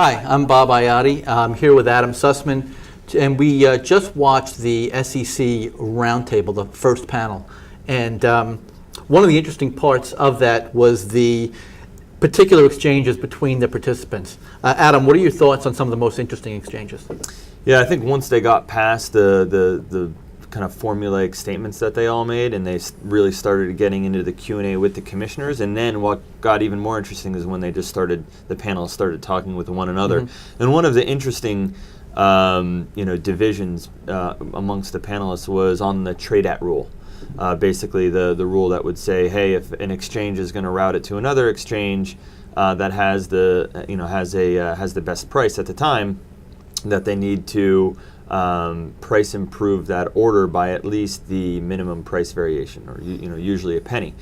Hi, I'm Bob Iati. I'm here with Adam Sussman, and we just watched the SEC Roundtable, the first panel. And one of the interesting parts of that was the particular exchanges between the participants. Adam, what are your thoughts on some of the most interesting exchanges? Yeah, I think once they got past the kind of formulaic statements that they all made, and they really started getting into the Q&A with the commissioners, and then what got even more interesting is when they just started, the panelists started talking with one another. Mm-hmm. And one of the interesting divisions amongst the panelists was on the trade at rule. Basically the rule that would say, hey, if an exchange is going to route it to another exchange that has the best price at the time, that they need to price improve that order by at least the minimum price variation, or usually a penny.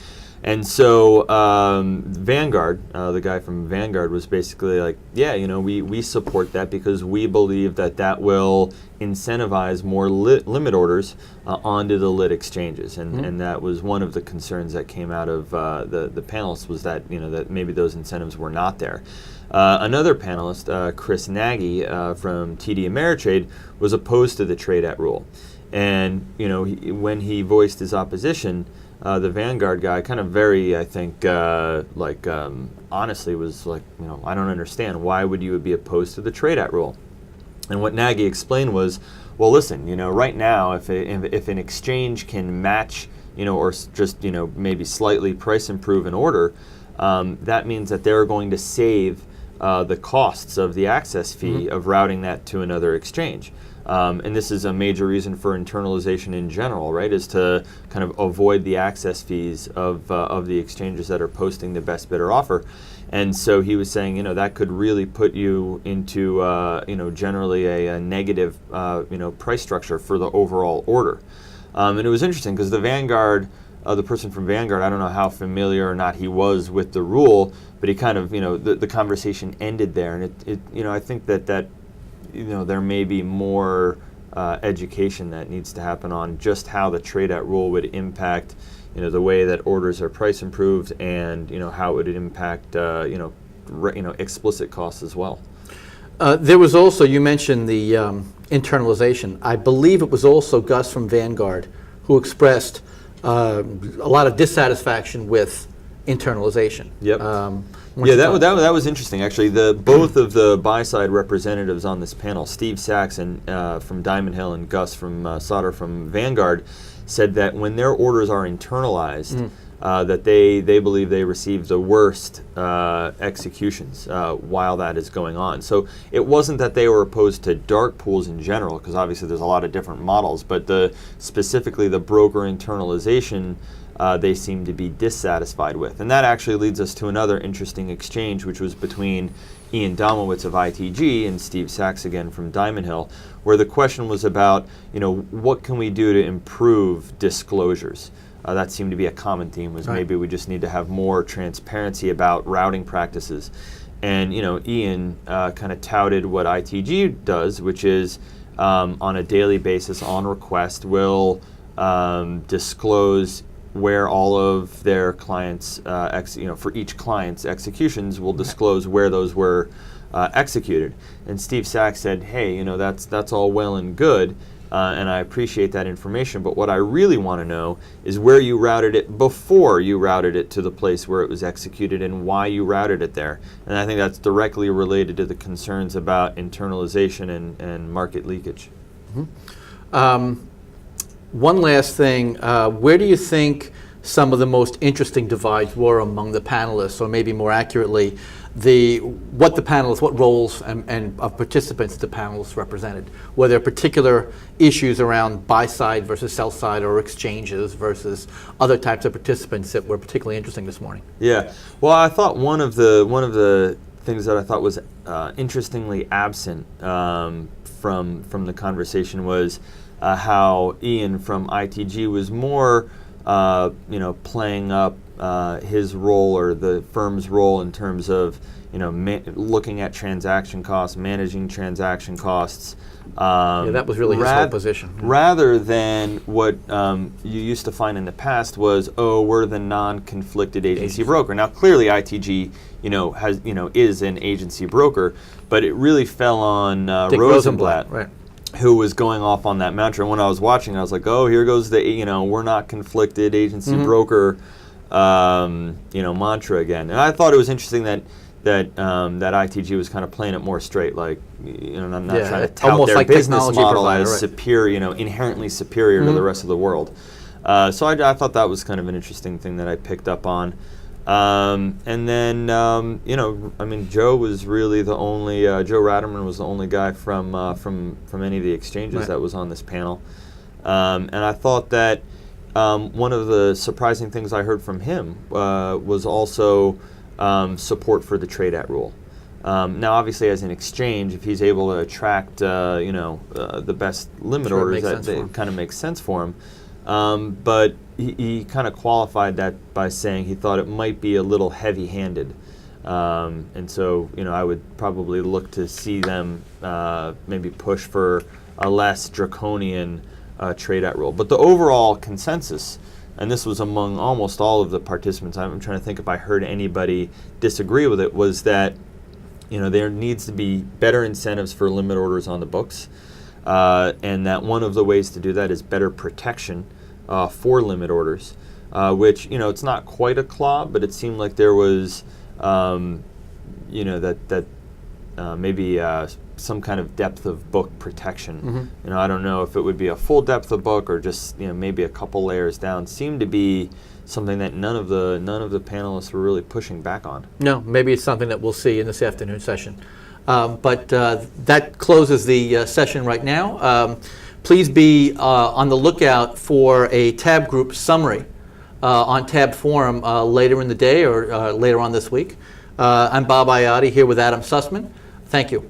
And so Vanguard, the guy from Vanguard, was basically like, yeah, we support that because we believe that will incentivize more limit orders onto the lit exchanges, and that was one of the concerns that came out of the panelists, was that that maybe those incentives were not there. Another panelist, Chris Nagy from TD Ameritrade, was opposed to the trade at rule, and when he voiced his opposition, the Vanguard guy kind of very, I think, honestly was like, I don't understand. Why would you be opposed to the trade at rule? And what Nagy explained was, well, listen, right now, if an exchange can match, or just, maybe slightly price improve an order, that means that they're going to save the costs of the access fee of routing that to another exchange. And this is a major reason for internalization in general, right, is to kind of avoid the access fees of the exchanges that are posting the best bidder offer. And so he was saying, that could really put you into, generally a negative, price structure for the overall order. And it was interesting because the Vanguard, the person from Vanguard, I don't know how familiar or not he was with the rule, but he kind of, the conversation ended there. And it I think that there may be more education that needs to happen on just how the trade at rule would impact, the way that orders are price improved, and how it would impact, explicit costs as well. There was also, you mentioned the internalization. I believe it was also Gus from Vanguard who expressed a lot of dissatisfaction with internalization. Yep. That was interesting, actually. Both of the buy-side representatives on this panel, Steve Sachs from Diamond Hill and Gus from Sauter from Vanguard, said that when their orders are internalized, that they believe they receive the worst executions while that is going on. So it wasn't that they were opposed to dark pools in general, because obviously there's a lot of different models, but specifically the broker internalization, they seem to be dissatisfied with. And that actually leads us to another interesting exchange, which was between Ian Domowitz of ITG and Steve Sachs again from Diamond Hill, where the question was about, what can we do to improve disclosures? That seemed to be a common theme, was maybe we just need to have more transparency about routing practices. And Ian kind of touted what ITG does, which is on a daily basis, on request, will disclose where all of their clients, for each client's executions, will disclose where those were executed. And Steve Sachs said, hey, that's all well and good, and I appreciate that information, but what I really want to know is where you routed it before you routed it to the place where it was executed, and why you routed it there. And I think that's directly related to the concerns about internalization and market leakage. One last thing, where do you think some of the most interesting divides were among the panelists, or maybe more accurately, what roles and of participants the panelists represented? Were there particular issues around buy-side versus sell-side, or exchanges versus other types of participants that were particularly interesting this morning? Yeah, well, I thought one of the things that I thought was interestingly absent from the conversation was how Ian from ITG was more, playing up his role or the firm's role in terms of looking at transaction costs, managing transaction costs. Yeah, that was really his whole position. Rather than what you used to find in the past was, oh, we're the non-conflicted agency broker. Now, clearly, ITG, is an agency broker, but it really fell on Rosenblatt, right, who was going off on that mantra. And when I was watching, I was like, oh, here goes the we're not conflicted agency broker mantra again. And I thought it was interesting that ITG was kind of playing it more straight, like not trying to tout their business model as superior, inherently superior to the rest of the world. So I thought that was kind of an interesting thing that I picked up on. And then Joe was really the only Joe Ratterman was the only guy from any of the exchanges that was on this panel, and I thought that one of the surprising things I heard from him was also support for the trade at rule. Now, obviously, as an exchange, if he's able to attract the best limit orders, that kind of makes sense for him. But he kind of qualified that by saying he thought it might be a little heavy-handed. And so, I would probably look to see them maybe push for a less draconian trade at rule. But the overall consensus, and this was among almost all of the participants, I'm trying to think if I heard anybody disagree with it, was that there needs to be better incentives for limit orders on the books, and that one of the ways to do that is better protection for limit orders, which it's not quite a claw, but it seemed like there was maybe some kind of depth of book protection. I don't know if it would be a full depth of book or just maybe a couple layers down. Seemed to be something that none of the panelists were really pushing back on. No, maybe it's something that we'll see in this afternoon session. But that closes the session right now. Please be on the lookout for a TABB group summary on TABB Forum later in the day or later on this week. I'm Bob Iati here with Adam Sussman. Thank you.